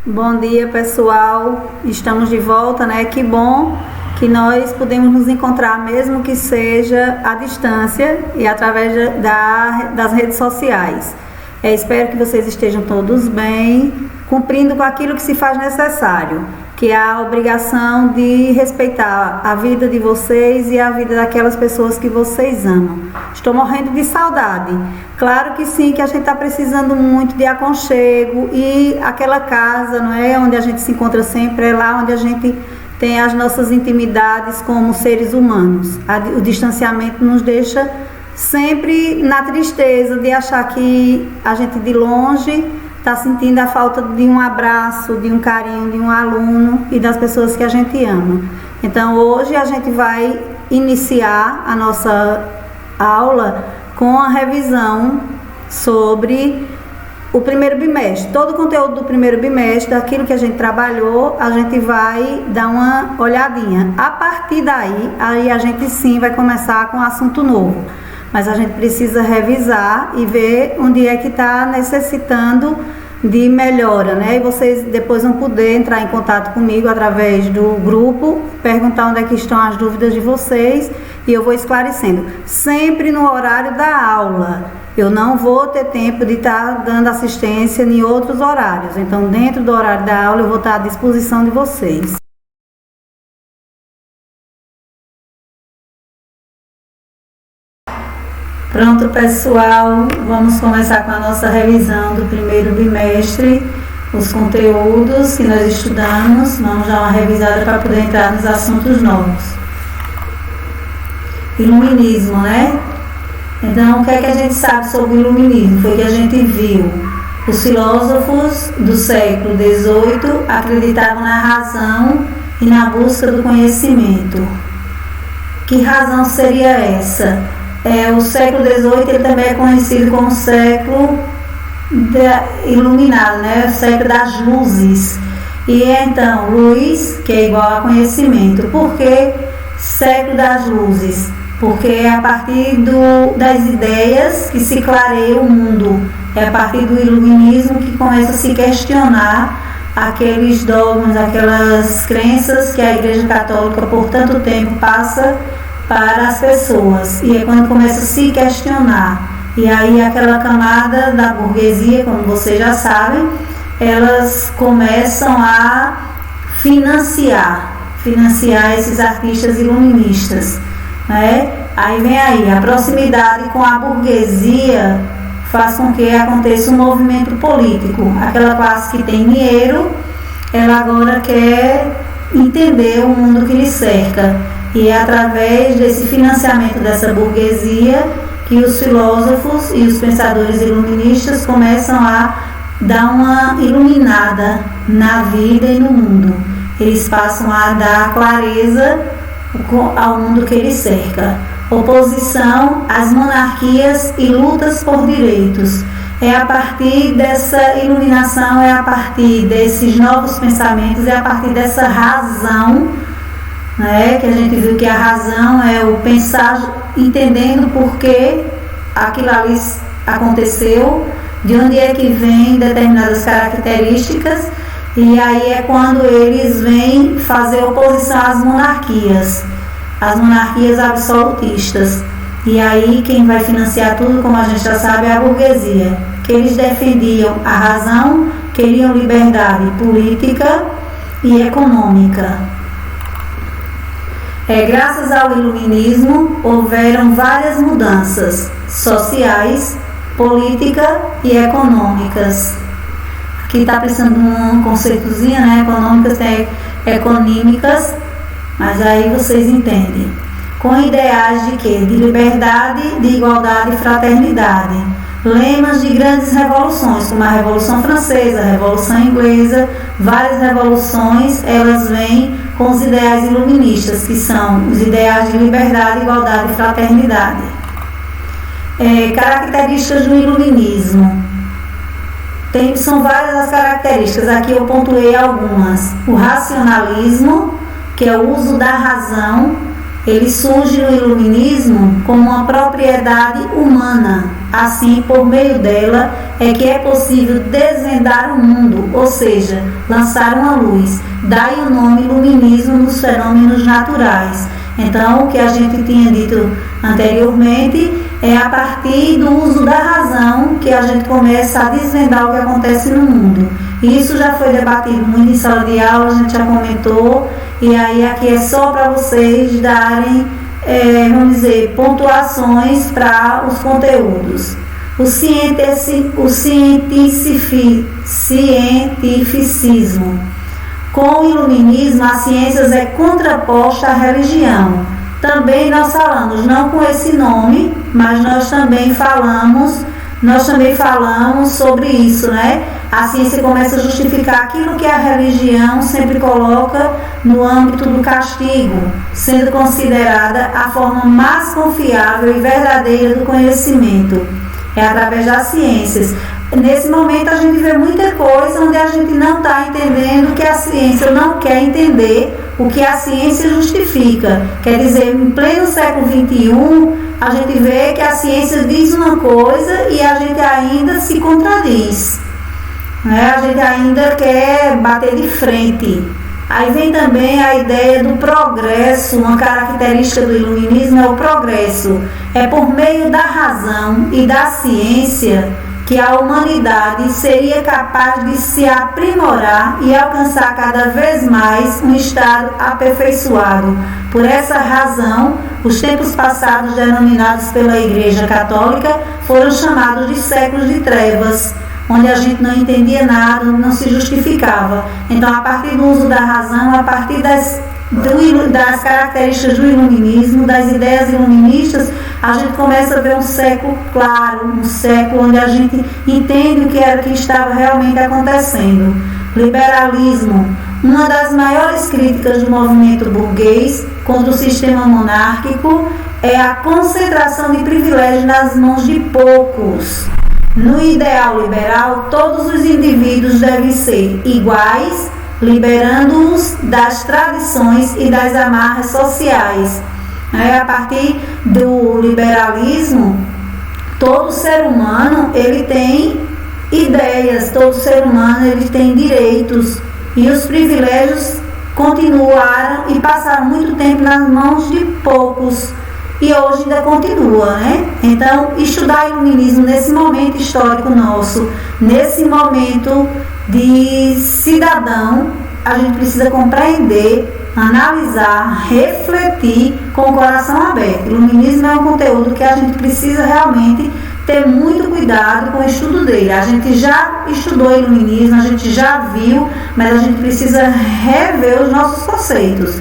Bom dia, pessoal. Estamos de volta, né? Que bom que nós podemos nos encontrar, mesmo que seja à distância e através das redes sociais. Espero que vocês estejam todos bem, cumprindo com aquilo que se faz necessário, que é a obrigação de respeitar a vida de vocês e a vida daquelas pessoas que vocês amam. Estou morrendo de saudade. Claro que sim, que a gente está precisando muito de aconchego, e aquela casa, não é, onde a gente se encontra sempre, é lá onde a gente tem as nossas intimidades como seres humanos. O distanciamento nos deixa sempre na tristeza de achar que a gente de longe está sentindo a falta de um abraço, de um carinho, de um aluno e das pessoas que a gente ama. Então hoje a gente vai iniciar a nossa aula com a revisão sobre o primeiro bimestre. Todo o conteúdo do primeiro bimestre, daquilo que a gente trabalhou, a gente vai dar uma olhadinha. A partir daí, aí a gente sim vai começar com um assunto novo. Mas a gente precisa revisar e ver onde é que está necessitando de melhora, né? E vocês depois vão poder entrar em contato comigo através do grupo, perguntar onde é que estão as dúvidas de vocês e eu vou esclarecendo. Sempre no horário da aula. Eu não vou ter tempo de estar dando assistência em outros horários. Então, dentro do horário da aula, eu vou estar à disposição de vocês. Pronto, pessoal, vamos começar com a nossa revisão do primeiro bimestre, os conteúdos que nós estudamos. Vamos dar uma revisada para poder entrar nos assuntos novos. Iluminismo, né? Então, o que é que a gente sabe sobre o iluminismo? Foi que a gente viu. Os filósofos do século XVIII acreditavam na razão e na busca do conhecimento. Que razão seria essa? O século XVIII ele também é conhecido como século iluminado, né? O século das luzes. E então, luz, que é igual a conhecimento. Por que século das luzes? Porque é a partir das ideias que se clareia o mundo. É a partir do iluminismo que começa a se questionar aqueles dogmas, aquelas crenças que a Igreja Católica por tanto tempo passa para as pessoas. E é quando começa a se questionar. E aí aquela camada da burguesia, como vocês já sabem, elas começam a financiar esses artistas iluministas, né? Aí vem aí, a proximidade com a burguesia faz com que aconteça um movimento político. Aquela classe que tem dinheiro, ela agora quer entender o mundo que lhe cerca. E é através desse financiamento dessa burguesia que os filósofos e os pensadores iluministas começam a dar uma iluminada na vida e no mundo. Eles passam a dar clareza ao mundo que lhes cerca. Oposição às monarquias e lutas por direitos. É a partir dessa iluminação, é a partir desses novos pensamentos, é a partir dessa razão, né, que a gente viu que a razão é o pensar entendendo por que aquilo ali aconteceu, de onde é que vem determinadas características, e aí é quando eles vêm fazer oposição às monarquias absolutistas. E aí quem vai financiar tudo, como a gente já sabe, é a burguesia, que eles defendiam a razão, queriam liberdade política e econômica. Graças ao iluminismo, houveram várias mudanças sociais, políticas e econômicas. Aqui está precisando de um conceitozinho, né? Econômicas tem econômicas, mas aí vocês entendem. Com ideais de quê? De liberdade, de igualdade e fraternidade. Lemas de grandes revoluções, como a Revolução Francesa, a Revolução Inglesa, várias revoluções, elas vêm com os ideais iluministas, que são os ideais de liberdade, igualdade e fraternidade. Características do iluminismo. São várias as características, aqui eu pontuei algumas. O racionalismo, que é o uso da razão, ele surge no iluminismo como uma propriedade humana. Assim, por meio dela, é que é possível desvendar o mundo, ou seja, lançar uma luz. Daí o nome iluminismo nos fenômenos naturais. Então, o que a gente tinha dito anteriormente é a partir do uso da razão que a gente começa a desvendar o que acontece no mundo. Isso já foi debatido muito em sala de aula, a gente já comentou, e aí aqui é só para vocês darem, vamos dizer, pontuações para os conteúdos. O cientificismo. Com o iluminismo, a ciência é contraposta à religião. Também nós falamos, não com esse nome, mas nós também falamos sobre isso, né? A ciência começa a justificar aquilo que a religião sempre coloca no âmbito do castigo, sendo considerada a forma mais confiável e verdadeira do conhecimento. É através das ciências. Nesse momento a gente vê muita coisa onde a gente não está entendendo o que a ciência não quer entender, o que a ciência justifica. Quer dizer, em pleno século XXI, a gente vê que a ciência diz uma coisa e a gente ainda se contradiz, né? A gente ainda quer bater de frente. Aí vem também a ideia do progresso. Uma característica do iluminismo é o progresso. É por meio da razão e da ciência que a humanidade seria capaz de se aprimorar e alcançar cada vez mais um estado aperfeiçoado. Por essa razão, os tempos passados denominados pela Igreja Católica foram chamados de séculos de trevas, onde a gente não entendia nada, não se justificava. Então, a partir do uso da razão, a partir das características do iluminismo, das ideias iluministas, a gente começa a ver um século claro, um século onde a gente entende o que era que estava realmente acontecendo. Liberalismo. Uma das maiores críticas do movimento burguês contra o sistema monárquico é a concentração de privilégios nas mãos de poucos. No ideal liberal, todos os indivíduos devem ser iguais, liberando-os das tradições e das amarras sociais. A partir do liberalismo, todo ser humano ele tem ideias, todo ser humano ele tem direitos, e os privilégios continuaram e passaram muito tempo nas mãos de poucos, e hoje ainda continua, né? Então, estudar iluminismo nesse momento histórico nosso, nesse momento de cidadão, a gente precisa compreender, analisar, refletir com o coração aberto. Iluminismo é um conteúdo que a gente precisa realmente ter muito cuidado com o estudo dele. A gente já estudou iluminismo, a gente já viu, mas a gente precisa rever os nossos conceitos.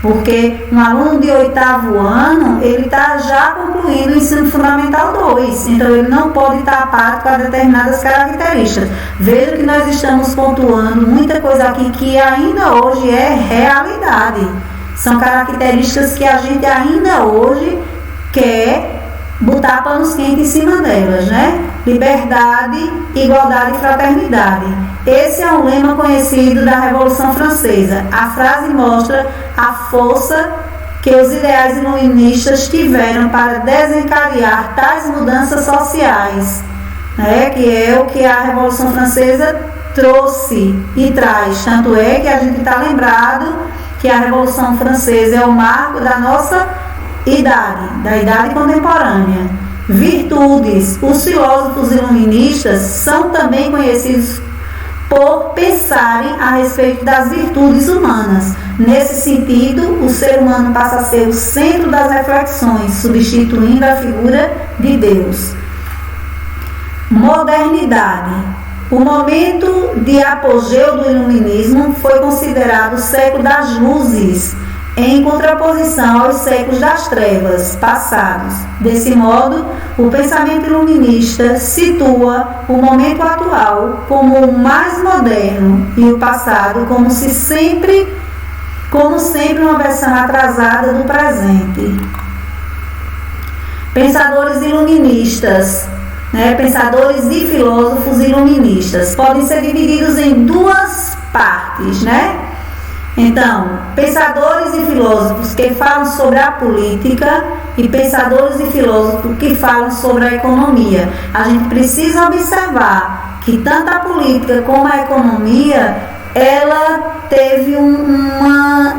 Porque um aluno de 8º ano, ele está já concluindo o ensino fundamental 2, então ele não pode estar apático a determinadas características. Veja que nós estamos pontuando muita coisa aqui que ainda hoje é realidade. São características que a gente ainda hoje quer botar panos quentes em cima delas, né? Liberdade, igualdade e fraternidade. Esse é um lema conhecido da Revolução Francesa. A frase mostra a força que os ideais iluministas tiveram para desencadear tais mudanças sociais, né? Que é o que a Revolução Francesa trouxe e traz. Tanto é que a gente está lembrado que a Revolução Francesa é o marco da nossa idade, da idade contemporânea. Virtudes. Os filósofos iluministas são também conhecidos por pensarem a respeito das virtudes humanas. Nesse sentido, o ser humano passa a ser o centro das reflexões, substituindo a figura de Deus. Modernidade. O momento de apogeu do iluminismo foi considerado o século das luzes, em contraposição aos séculos das trevas passados. Desse modo, o pensamento iluminista situa o momento atual como o mais moderno e o passado como sempre uma versão atrasada do presente. Pensadores iluministas, pensadores e filósofos iluministas podem ser divididos em duas partes, Então, pensadores e filósofos que falam sobre a política e pensadores e filósofos que falam sobre a economia. A gente precisa observar que tanto a política como a economia, ela teve uma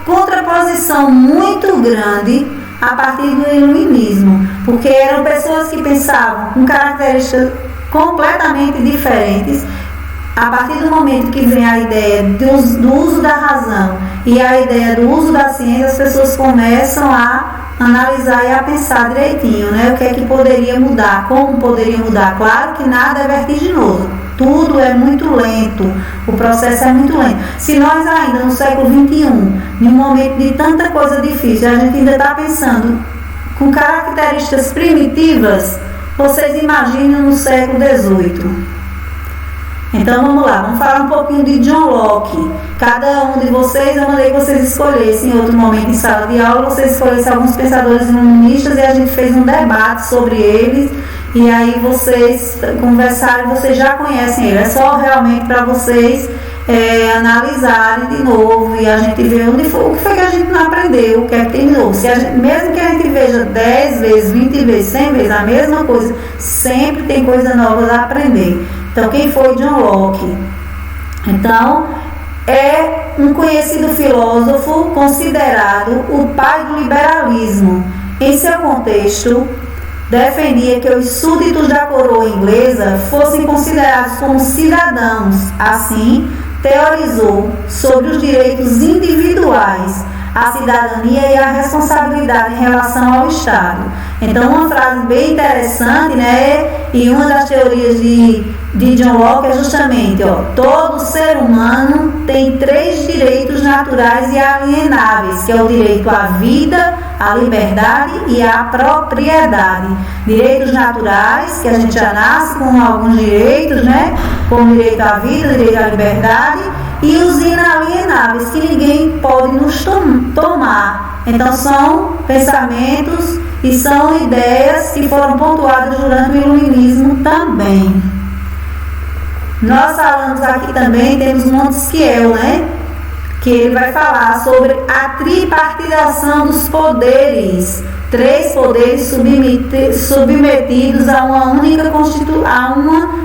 contraposição muito grande a partir do iluminismo, porque eram pessoas que pensavam com características completamente diferentes. A partir do momento que vem a ideia do uso da razão e a ideia do uso da ciência, as pessoas começam a analisar e a pensar direitinho, né? O que é que poderia mudar, como poderia mudar. Claro que nada é vertiginoso, tudo é muito lento, o processo é muito lento. Se nós ainda no século XXI, em um momento de tanta coisa difícil, a gente ainda está pensando com características primitivas, vocês imaginam no século XVIII. Então vamos lá, vamos falar um pouquinho de John Locke. Cada um de vocês, eu mandei que vocês escolhessem em outro momento em sala de aula, vocês escolhessem alguns pensadores iluministas e a gente fez um debate sobre eles. E aí vocês conversaram, vocês já conhecem ele. É só realmente para vocês analisarem de novo e a gente ver o que foi que a gente não aprendeu, o que é que tem de novo. Mesmo que a gente veja 10 vezes, 20 vezes, 100 vezes a mesma coisa, sempre tem coisa nova a aprender. Então, quem foi John Locke? Então, é um conhecido filósofo considerado o pai do liberalismo. Em seu contexto, defendia que os súditos da coroa inglesa fossem considerados como cidadãos. Assim, teorizou sobre os direitos individuais, a cidadania e a responsabilidade em relação ao Estado. Então, uma frase bem interessante, né? E uma das teorias de John Locke é justamente, todo ser humano tem 3 direitos naturais e alienáveis, que é o direito à vida, à liberdade e à propriedade. Direitos naturais, que a gente já nasce com alguns direitos, né? Como direito à vida, direito à liberdade, e os inalienáveis, que ninguém pode nos tomar. Então são pensamentos e são ideias que foram pontuadas durante o iluminismo também. Nós falamos aqui também, temos Montesquieu, né? Que ele vai falar sobre a tripartidação dos poderes. 3 poderes submetidos a uma única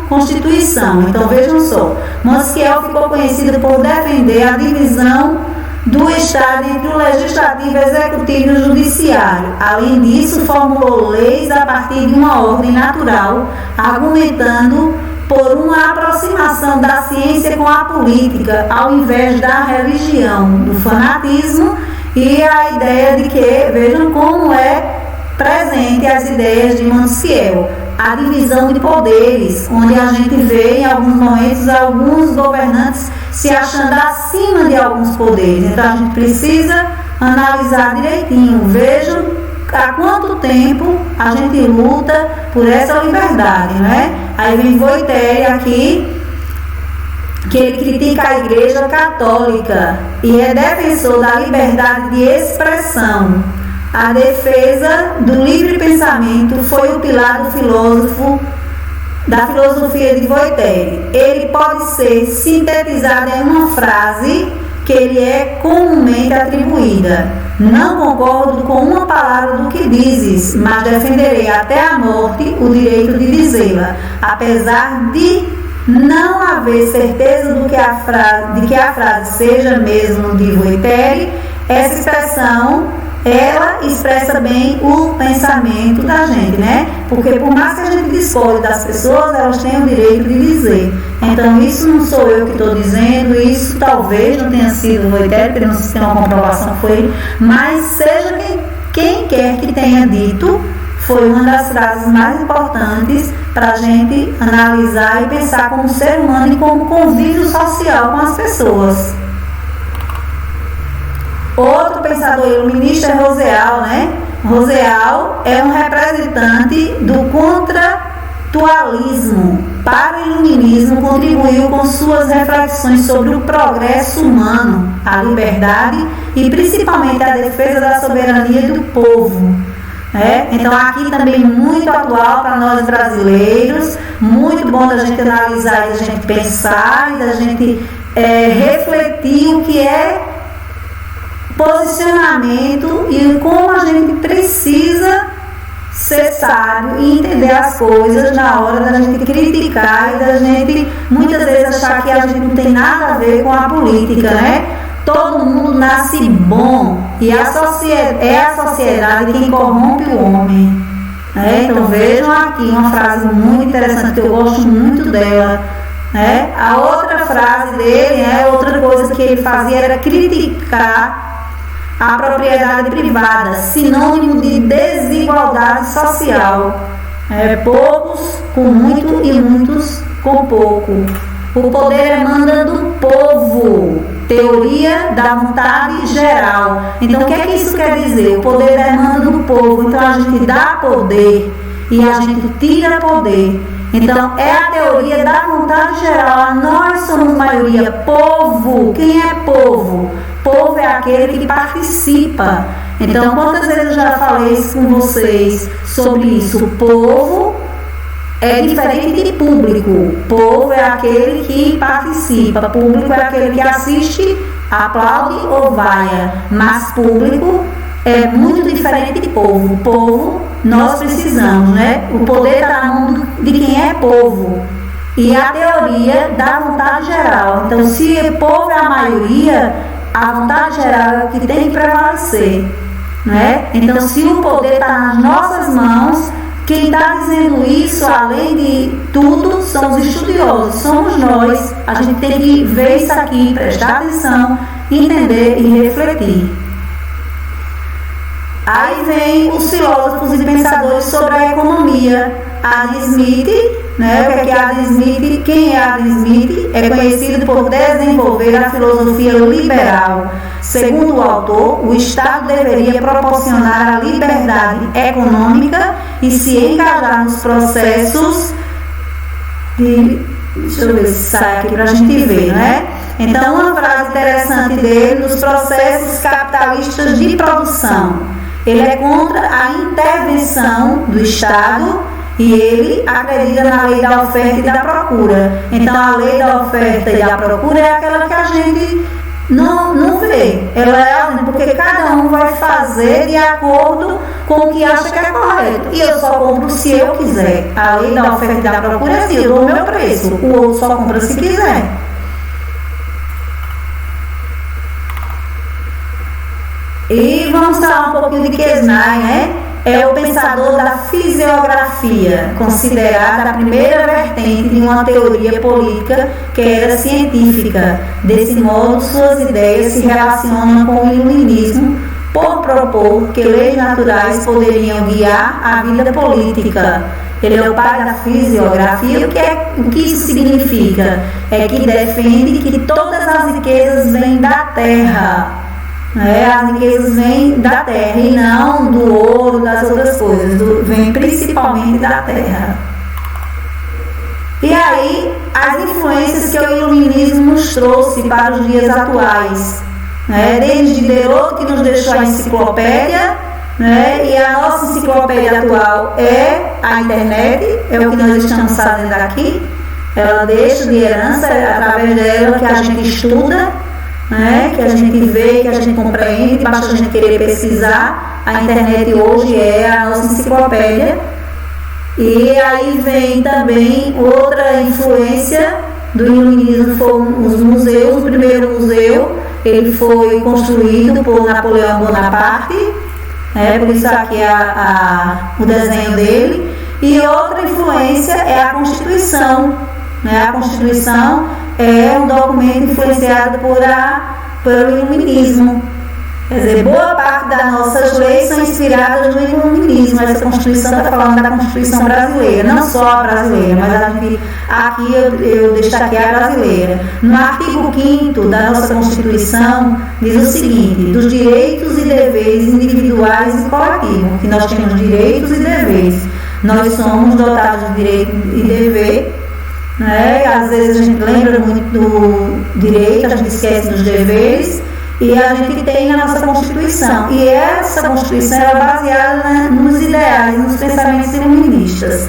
Constituição. Então vejam só, Montesquieu ficou conhecido por defender a divisão do Estado entre o Legislativo, Executivo e o Judiciário. Além disso, formulou leis a partir de uma ordem natural, argumentando por uma aproximação da ciência com a política, ao invés da religião, do fanatismo e a ideia de que, vejam como é presente as ideias de Montesquieu, a divisão de poderes, onde a gente vê em alguns momentos alguns governantes se achando acima de alguns poderes. Então a gente precisa analisar direitinho, vejam há quanto tempo a gente luta por essa liberdade, né? Aí vem Voltaire aqui, que ele critica a Igreja Católica e é defensor da liberdade de expressão. A defesa do livre pensamento foi o pilar da filosofia de Voltaire. Ele pode ser sintetizado em uma frase que lhe é comumente atribuída: não concordo com uma palavra do que dizes, mas defenderei até a morte o direito de dizê-la, apesar de não haver certeza de que a frase seja mesmo de Voltaire. Essa expressão, ela expressa bem o pensamento da gente, né? Porque por mais que a gente discorde das pessoas, elas têm o direito de dizer. Então isso não sou eu que estou dizendo, isso talvez não tenha sido Voltaire, porque não se tem uma comprovação que foi, mas seja quem quer que tenha dito, foi uma das frases mais importantes para a gente analisar e pensar como ser humano e como convívio social com as pessoas. Outro pensador iluminista é Rousseau, né? Rousseau é um representante do contratualismo. Para o iluminismo, contribuiu com suas reflexões sobre o progresso humano, a liberdade e principalmente a defesa da soberania do povo. Então aqui também muito atual para nós brasileiros, muito bom da gente analisar e da gente pensar e da gente refletir o que é posicionamento e como a gente precisa ser sábio e entender as coisas na hora da gente criticar e da gente muitas vezes achar que a gente não tem nada a ver com a política, né? Todo mundo nasce bom e é a sociedade quem corrompe o homem. Então vejam aqui uma frase muito interessante que eu gosto muito dela. A outra frase dele, outra coisa que ele fazia era criticar a propriedade privada, sinônimo de desigualdade social. Poucos com muito e muitos com pouco. O poder emana do povo, teoria da vontade geral. Então, o que é que isso quer dizer? O poder emana do povo. Então, a gente dá poder e a gente tira poder. Então, é a teoria da vontade geral. Nós somos maioria. Povo. Quem é povo? Povo é aquele que participa. Então, quantas vezes eu já falei isso com vocês sobre isso? Povo é diferente de público. Povo é aquele que participa. Público é aquele que assiste, aplaude ou vaia. Mas público é muito diferente de povo. Povo, nós precisamos, O poder está na mão de quem é povo. E a teoria da vontade geral. Então, se o povo é a maioria, a vontade geral é o que tem que prevalecer. Então, se o poder está nas nossas mãos, quem está dizendo isso, além de tudo, são os estudiosos, somos nós. A gente tem que ver isso aqui, prestar atenção, entender e refletir. Aí vem os filósofos e pensadores sobre a economia. Adam Smith, o que é Adam Smith? Quem é Adam Smith? É conhecido por desenvolver a filosofia liberal. Segundo o autor, o Estado deveria proporcionar a liberdade econômica e se engajar nos processos de... Deixa eu ver se sai aqui para a gente ver, Então, uma frase interessante dele, dos processos capitalistas de produção. Ele é contra a intervenção do Estado e ele acredita na lei da oferta e da procura. Então, a lei da oferta e da procura é aquela que a gente não vê. Ela é porque cada um vai fazer de acordo com o que acha que é correto. E eu só compro se eu quiser. A lei da oferta e da procura é assim, eu dou o meu preço. O outro só compra se quiser. E vamos falar um pouquinho de Quesnay, É o pensador da fisiografia, considerada a primeira vertente de uma teoria política que era científica. Desse modo, suas ideias se relacionam com o iluminismo por propor que leis naturais poderiam guiar a vida política. Ele é o pai da fisiografia. O que isso significa? É que defende que todas as riquezas vêm da terra. As riquezas vêm da terra e não do ouro, das outras coisas, vem principalmente da terra. E aí, as influências que o iluminismo nos trouxe para os dias atuais, desde Diderot, que nos deixou a enciclopédia, e a nossa enciclopédia atual é a internet, é o que nós estamos fazendo aqui. Ela deixa de herança, é através dela que a gente estuda, que a gente vê, que a gente compreende, basta a gente querer pesquisar. A internet hoje é a nossa enciclopédia. E aí vem também outra influência do iluminismo, foram os museus. O primeiro museu, ele foi construído por Napoleão Bonaparte, por isso aqui é o desenho dele. E outra influência é a Constituição. A Constituição é um documento influenciado pelo iluminismo. Quer dizer, boa parte das nossas leis são inspiradas no iluminismo. Essa Constituição está falando da Constituição brasileira, não só a brasileira, mas aqui eu destaquei a brasileira. No artigo 5º da nossa Constituição, diz o seguinte: dos direitos e deveres individuais e coletivos, que nós temos direitos e deveres. Nós somos dotados de direito e dever. Às vezes a gente lembra muito do direito, a gente esquece dos deveres, e a gente tem a nossa Constituição. E essa Constituição é baseada nos ideais, nos pensamentos iluministas.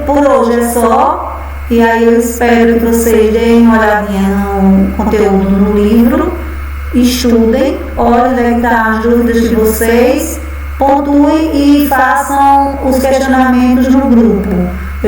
Por hoje é só, e aí eu espero que vocês deem uma olhadinha no conteúdo no livro, estudem, olhem onde é que estão as dúvidas de vocês, pontuem e façam os questionamentos no grupo.